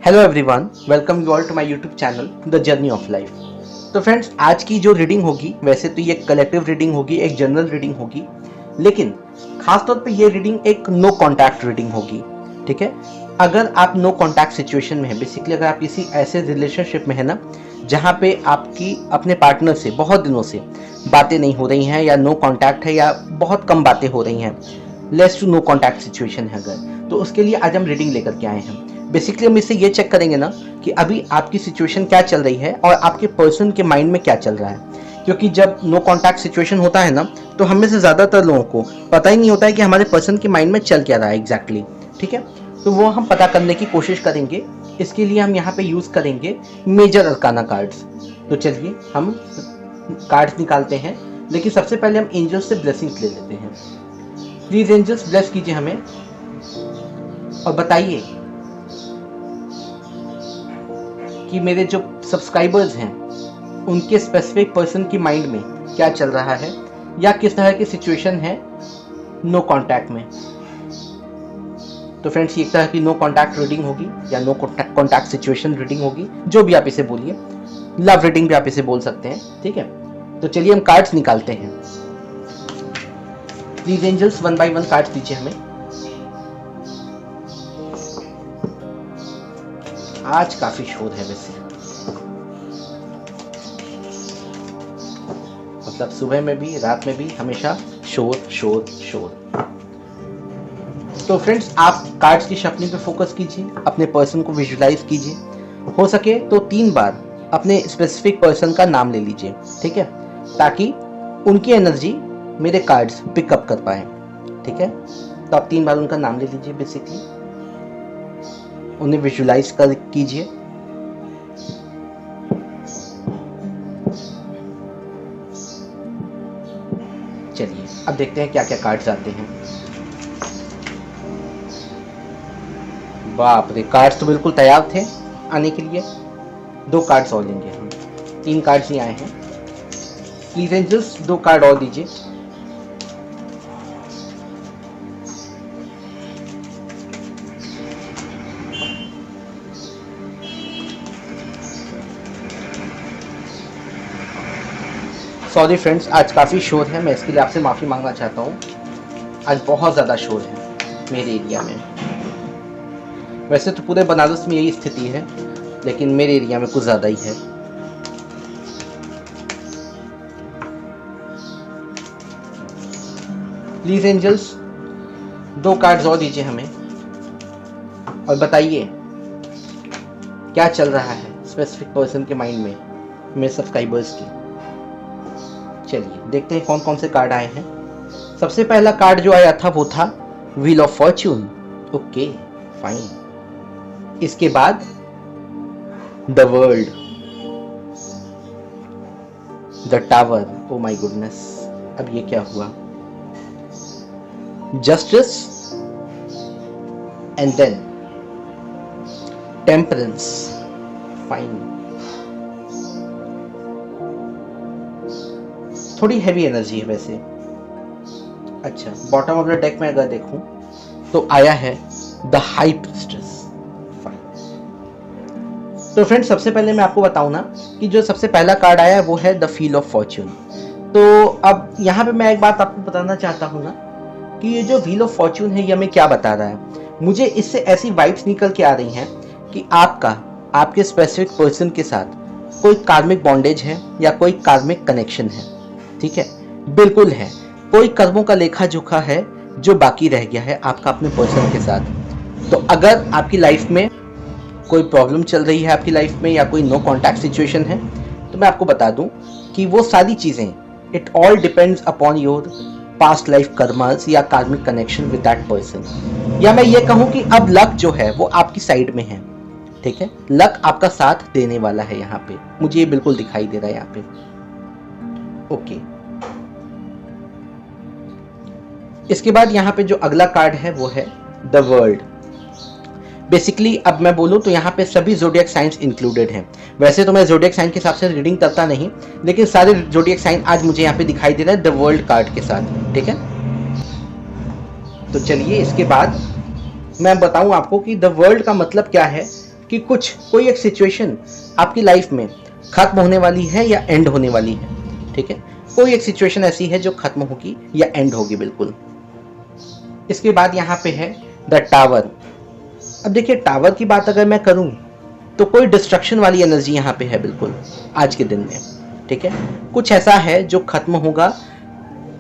Hello everyone, welcome you all to my YouTube channel the journey of life. तो friends, आज की जो reading होगी वैसे तो ये कलेक्टिव रीडिंग होगी, एक जनरल रीडिंग होगी, लेकिन खास तौर पे ये रीडिंग एक नो कॉन्टैक्ट रीडिंग होगी। ठीक है, अगर आप नो कॉन्टैक्ट सिचुएशन में है, बेसिकली अगर आप किसी ऐसे रिलेशनशिप में है ना जहाँ पे आपकी अपने पार्टनर से बहुत दिनों से बातें नहीं हो रही हैं, या नो कॉन्टैक्ट है, या बहुत कम बातें हो रही हैं, less to no contact situation है अगर, तो उसके लिए आज हम रीडिंग लेकर के आए हैं। बेसिकली हम इससे ये चेक करेंगे ना कि अभी आपकी सिचुएशन क्या चल रही है और आपके पर्सन के माइंड में क्या चल रहा है। क्योंकि जब नो कॉन्टैक्ट सिचुएशन होता है ना, तो हम में से ज़्यादातर लोगों को पता ही नहीं होता है कि हमारे पर्सन के माइंड में चल क्या रहा है एग्जैक्टली। ठीक है, तो वो हम पता करने की कोशिश करेंगे। इसके लिए हम यहाँ पे यूज़ करेंगे मेजर अरकाना कार्ड्स। तो चलिए हम कार्ड्स निकालते हैं, लेकिन सबसे पहले हम एंजल्स से ब्लेसिंग्स ले लेते हैं। प्लीज़ एंजल्स ब्लेस कीजिए हमें और बताइए कि मेरे जो सब्सक्राइबर्स हैं उनके स्पेसिफिक पर्सन की माइंड में क्या चल रहा है, या किस तरह की सिचुएशन है नो कॉन्टैक्ट में। तो फ्रेंड्स, ये एक तरह की नो कॉन्टैक्ट रीडिंग होगी या नो कॉन्टैक्ट सिचुएशन रीडिंग होगी, जो भी आप इसे बोलिए। लव रीडिंग भी आप इसे बोल सकते हैं। ठीक है, तो चलिए हम कार्ड्स निकालते हैं। प्लीज एंजल्स 1 बाय 1 कार्ड्स दीजिए हमें। आज काफी शोर है वैसे, मतलब सुबह में भी रात में भी हमेशा शोर शोर शोर। तो फ्रेंड्स, आप कार्ड्स की शफलिंग पे फोकस कीजिए, अपने पर्सन को विजुलाइज कीजिए। हो सके तो 3 बार अपने स्पेसिफिक पर्सन का नाम ले लीजिए। ठीक है, ताकि उनकी एनर्जी मेरे कार्ड्स पिकअप कर पाए। ठीक है, तो आप 3 बार उनका नाम ले लीजिए, बेसिकली उन्हें विजुलाइज कर कीजिए। चलिए अब देखते हैं क्या क्या कार्ड्स आते हैं। बाप रे, कार्ड्स तो बिल्कुल तैयार थे आने के लिए। 2 कार्ड्स और लेंगे हम, 3 कार्ड्स ही आए हैं। प्लीज एंजल्स 2 कार्ड और दीजिए। सॉरी फ्रेंड्स, आज काफ़ी शोर है, मैं इसके लिए आपसे माफ़ी मांगना चाहता हूँ। आज बहुत ज़्यादा शोर है मेरे एरिया में। वैसे तो पूरे बनारस में यही स्थिति है, लेकिन मेरे एरिया में कुछ ज़्यादा ही है। प्लीज़ एंजल्स 2 कार्ड्स और दीजिए हमें और बताइए क्या चल रहा है स्पेसिफिक पर्सन के माइंड में मेरे सब्सक्राइबर्स की। चलिए देखते हैं कौन कौन से कार्ड आए हैं। सबसे पहला कार्ड जो आया था वो था wheel of fortune. Okay fine. इसके बाद the world, the tower. Oh my goodness, अब ये क्या हुआ? Justice and then temperance. Fine. थोड़ी हैवी एनर्जी है वैसे। अच्छा, बॉटम ऑफ द डेक में अगर देखूं तो आया है द हाई प्रीस्टेस। तो फ्रेंड्स, सबसे पहले मैं आपको बताऊं ना कि जो सबसे पहला कार्ड आया है वो है द व्हील ऑफ फॉर्च्यून। तो अब यहाँ पे मैं एक बात आपको बताना चाहता हूँ ना कि ये जो व्हील ऑफ फॉर्च्यून है ये हमें क्या बता रहा है। मुझे इससे ऐसी वाइब्स निकल के आ रही हैं कि आपके स्पेसिफिक पर्सन के साथ कोई कार्मिक बॉन्डेज है या कोई कार्मिक कनेक्शन है। ठीक है, बिल्कुल है। कोई कर्मों का लेखा जोखा है जो बाकी रह गया है आपका अपने पर्सन के साथ। तो अगर आपकी लाइफ में कोई प्रॉब्लम चल रही है आपकी लाइफ में, या कोई नो कॉन्टैक्ट सिचुएशन है, तो मैं आपको बता दूं कि वो सारी चीज़ें, it all depends upon your past life karmas या karmic connection with that person. या मैं ये कहूँ कि अब लक जो है वो आपकी साइड में है। ठीक है, लक आपका साथ देने वाला है यहाँ पे, मुझे ये बिल्कुल दिखाई दे रहा है यहाँ पे। ओके, इसके बाद यहाँ पे जो अगला कार्ड है वो है द वर्ल्ड। बेसिकली अब मैं बोलूँ तो यहाँ पे सभी ज़ोडिएक साइंस इंक्लूडेड हैं। वैसे तो मैं ज़ोडिएक साइन के हिसाब से रीडिंग करता नहीं, लेकिन सारे ज़ोडिएक साइन आज मुझे यहाँ पे दिखाई दे रहा है द वर्ल्ड कार्ड के साथ। ठीक है, तो चलिए इसके बाद मैं बताऊं आपको कि द वर्ल्ड का मतलब क्या है कि कोई एक सिचुएशन आपकी लाइफ में खत्म होने वाली है या एंड होने वाली है, ठीक है। कोई एक सिचुएशन ऐसी है जो खत्म होगी या एंड होगी बिल्कुल। इसके बाद यहाँ पे है द टावर। अब देखिए टावर की बात अगर मैं करूँ तो कोई डिस्ट्रक्शन वाली एनर्जी यहाँ पे है बिल्कुल आज के दिन में, ठीक है। कुछ ऐसा है जो खत्म होगा,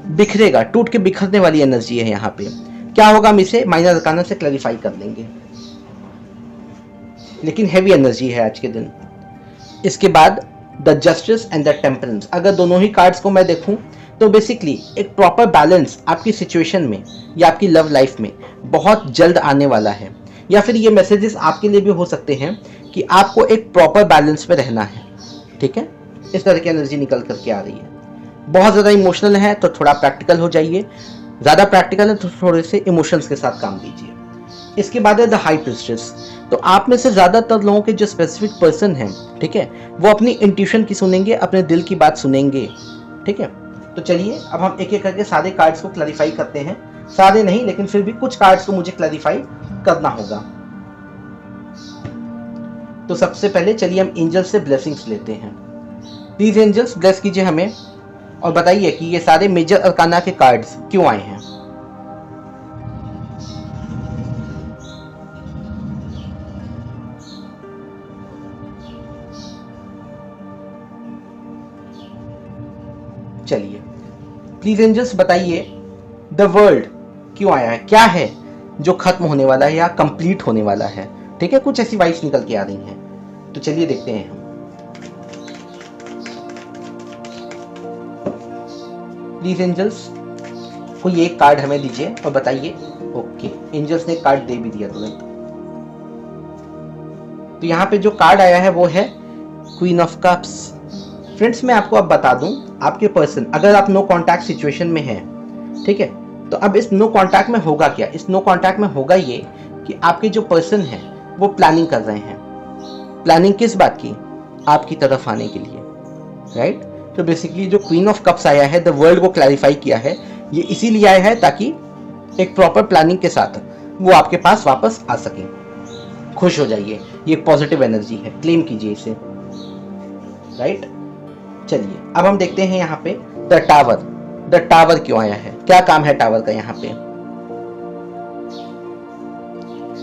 बिखरेगा, टूट के बिखरने वाली एनर्जी है यहाँ पे। क्या होगा हम इसे माइनर अरकाना से क्लैरिफाई कर लेंगे, लेकिन हैवी एनर्जी है आज के दिन। इसके बाद the justice and the temperance. अगर दोनों ही कार्ड्स को मैं देखूं तो बेसिकली एक प्रॉपर बैलेंस आपकी सिचुएशन में या आपकी लव लाइफ में बहुत जल्द आने वाला है, या फिर ये मैसेजेस आपके लिए भी हो सकते हैं कि आपको एक प्रॉपर बैलेंस में रहना है, ठीक है। इस तरह की एनर्जी निकल करके आ रही है। बहुत ज़्यादा इमोशनल है तो थोड़ा प्रैक्टिकल हो जाइए, ज़्यादा प्रैक्टिकल है तो थोड़े से इमोशंस के साथ काम कीजिए। इसके बाद है द हाई प्रीस्टेस। तो आप में से ज़्यादातर लोगों के जो स्पेसिफिक पर्सन हैं, ठीक है, वो अपनी इंट्यूशन की सुनेंगे, अपने दिल की बात सुनेंगे, ठीक है। तो चलिए अब हम एक एक करके सारे कार्ड्स को क्लैरिफाई करते हैं। सारे नहीं, लेकिन फिर भी कुछ कार्ड्स को मुझे क्लैरिफाई करना होगा। तो सबसे पहले चलिए हम एंजल्स से ब्लेसिंग्स लेते हैं। प्लीज एंजल्स ब्लेस कीजिए हमें और बताइए कि ये सारे मेजर अरकाना के कार्ड्स क्यों आए हैं। चलिए प्लीज एंजल्स बताइए द वर्ल्ड क्यों आया है, क्या है जो खत्म होने वाला है या कंप्लीट होने वाला है, ठीक है। कुछ ऐसी वाइब्स निकल के आ रही हैं, तो चलिए देखते हैं हम। प्लीज एंजल्स कोई एक कार्ड हमें दीजिए और बताइए। ओके, एंजल्स ने कार्ड दे भी दिया तुरंत। तो यहाँ पे जो कार्ड आया है वो है क्वीन ऑफ कप्स। फ्रेंड्स मैं आपको अब बता दूं, आपके पर्सन अगर आप नो कॉन्टैक्ट सिचुएशन में हैं, ठीक है, तो अब इस नो कॉन्टैक्ट में होगा क्या। इस नो कॉन्टैक्ट में होगा ये कि आपके जो पर्सन है वो प्लानिंग कर रहे हैं। प्लानिंग किस बात की, आपकी तरफ आने के लिए, राइट। तो बेसिकली जो क्वीन ऑफ कप्स आया है, द वर्ल्ड को क्लैरिफाई किया है, ये इसीलिए आया है ताकि एक प्रॉपर प्लानिंग के साथ वो आपके पास वापस आ सके। खुश हो जाइए, ये पॉजिटिव एनर्जी है, क्लेम कीजिए इसे, राइट। चलिए अब हम देखते हैं यहाँ पे द टावर। द टावर क्यों आया है, क्या काम है टावर का यहाँ पे।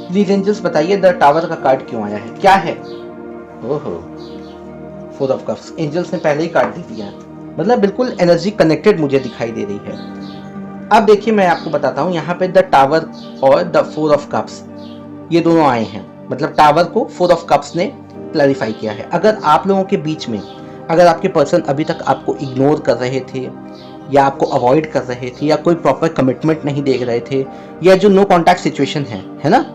प्लीज एंजल्स बताइए द टावर का कार्ड क्यों आया है, क्या है। ओहो, फोर ऑफ कप्स। एंजल्स ने पहले ही कार्ड दे दिया, मतलब बिल्कुल एनर्जी कनेक्टेड मुझे दिखाई दे रही है। अब देखिए मैं आपको बताता हूँ, यहाँ पे द टावर और द फोर ऑफ कप्स ये दोनों आए हैं, मतलब टावर को फोर ऑफ कप्स ने क्लैरिफाई किया है। अगर आप लोगों के बीच में, अगर आपके पर्सन अभी तक आपको इग्नोर कर रहे थे या आपको अवॉइड कर रहे थे या कोई प्रॉपर कमिटमेंट नहीं देख रहे थे, या जो नो कॉन्टैक्ट सिचुएशन है ना,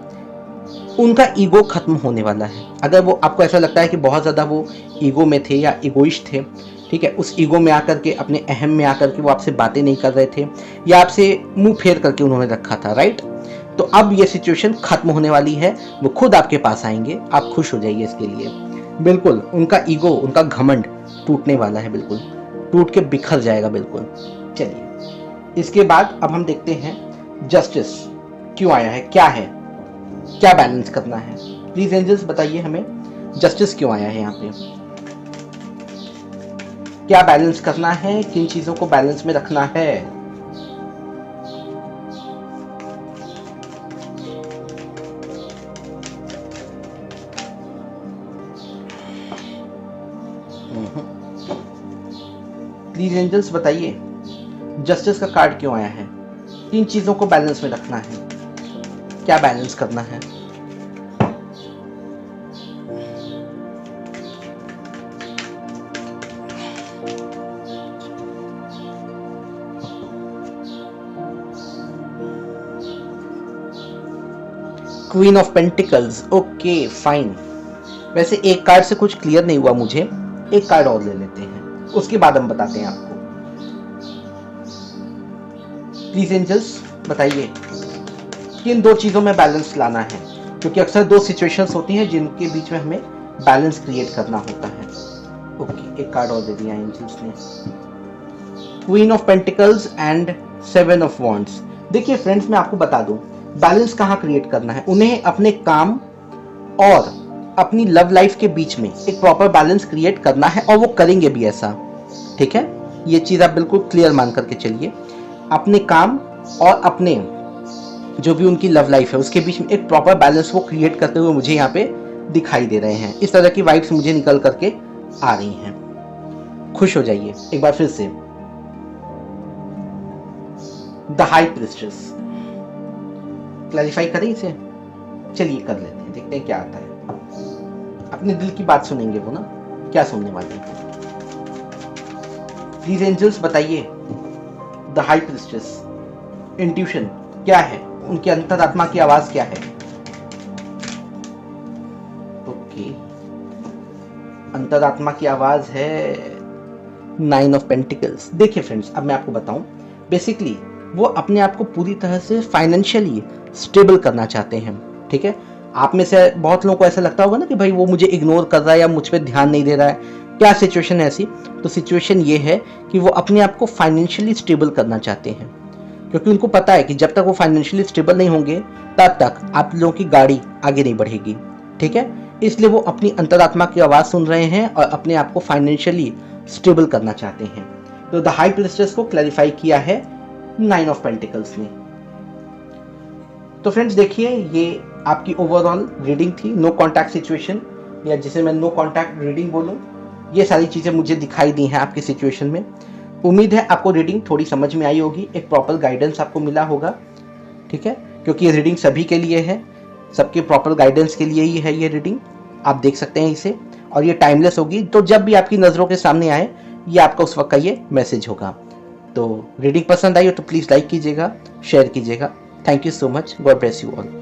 उनका ईगो खत्म होने वाला है। अगर वो आपको ऐसा लगता है कि बहुत ज़्यादा वो ईगो में थे या इगोइस्ट थे, ठीक है, उस ईगो में आकर के, अपने अहम में आकर के वो आपसे बातें नहीं कर रहे थे या आपसे मुंह फेर करके उन्होंने रखा था, राइट। तो अब ये सिचुएशन खत्म होने वाली है, वो खुद आपके पास आएंगे, आप खुश हो जाइए इसके लिए। बिल्कुल उनका ईगो, उनका घमंड टूटने वाला है, बिल्कुल टूट के बिखर जाएगा, बिल्कुल। चलिए इसके बाद अब हम देखते हैं जस्टिस क्यों आया है, क्या है, क्या बैलेंस करना है। प्लीज एंजल्स बताइए हमें जस्टिस क्यों आया है यहाँ पे, क्या बैलेंस करना है, किन चीजों को बैलेंस में रखना है। प्लीज एंजल्स बताइए जस्टिस का कार्ड क्यों आया है, किन चीजों को बैलेंस में रखना है, क्या बैलेंस करना है। Queen of pentacles, okay fine. वैसे एक कार्ड से कुछ क्लियर नहीं हुआ मुझे, एक कार्ड और ले लेते हैं, उसके बाद हम बताते हैं आपको। प्लीज एंजल्स बताइए किन दो चीजों में बैलेंस लाना है, क्योंकि अक्सर दो सिचुएशंस होती हैं जिनके बीच में हमें बैलेंस क्रिएट करना होता है। ओके, एक कार्ड और दे दिया एंजल्स ने, queen of pentacles and seven of wands. देखिए फ्रेंड्स मैं आपको बता दूं, बैलेंस कहाँ क्रिएट करना है, उन्हें अपने काम और अपनी लव लाइफ के बीच में एक प्रॉपर बैलेंस क्रिएट करना है और वो करेंगे भी ऐसा, ठीक है। ये चीज़ आप बिल्कुल क्लियर मान करके चलिए। अपने काम और अपने जो भी उनकी लव लाइफ है उसके बीच में एक प्रॉपर बैलेंस वो क्रिएट करते हुए मुझे यहाँ पे दिखाई दे रहे हैं। इस तरह की वाइब्स मुझे निकल करके आ रही हैं। खुश हो जाइए एक बार फिर से। द हाई प्रीस्टेस, क्लैरिफाई करें इसे, चलिए कर लेते हैं, देखते हैं क्या आता है। अपने दिल की बात सुनेंगे वो ना, क्या सुनने वाले हैं। प्लीज एंजल्स बताइए, द हाई प्रीस्टेस इंट्यूशन क्या है, उनकी अंतरात्मा की आवाज क्या है। ओके, अंतरात्मा की आवाज है 9 ऑफ पेंटिकल्स। देखिए फ्रेंड्स, अब मैं आपको बताऊं, बेसिकली वो अपने आप को पूरी तरह से फाइनेंशियली स्टेबल करना चाहते हैं, ठीक है। आप में से बहुत लोगों को ऐसा लगता होगा ना कि भाई वो मुझे इग्नोर कर रहा है या मुझ पर ध्यान नहीं दे रहा है, क्या सिचुएशन है ऐसी। तो सिचुएशन ये है कि वो अपने आप को फाइनेंशियली स्टेबल करना चाहते हैं, क्योंकि उनको पता है कि जब तक वो फाइनेंशियली स्टेबल नहीं होंगे तब तक आप लोगों की गाड़ी आगे नहीं बढ़ेगी, ठीक है। इसलिए वो अपनी अंतरात्मा की आवाज़ सुन रहे हैं और अपने आप को फाइनेंशियली स्टेबल करना चाहते हैं। तो द हाई प्रीस्टेस को क्लैरिफाई किया है 9 ऑफ पेंटिकल्स ने। तो फ्रेंड्स देखिए, ये आपकी ओवरऑल रीडिंग थी, नो कॉन्टैक्ट सिचुएशन, या जिसे मैं नो कॉन्टैक्ट रीडिंग बोलूँ। ये सारी चीज़ें मुझे दिखाई दी हैं आपकी सिचुएशन में। उम्मीद है आपको रीडिंग थोड़ी समझ में आई होगी, एक प्रॉपर गाइडेंस आपको मिला होगा, ठीक है। क्योंकि ये रीडिंग सभी के लिए है, सबके प्रॉपर गाइडेंस के लिए ही है ये रीडिंग। आप देख सकते हैं इसे, और ये टाइमलेस होगी, तो जब भी आपकी नज़रों के सामने आए ये आपका उस वक्त का ये मैसेज होगा। तो रीडिंग पसंद आई हो तो प्लीज़ लाइक कीजिएगा, शेयर कीजिएगा। Thank you so much, God bless you all.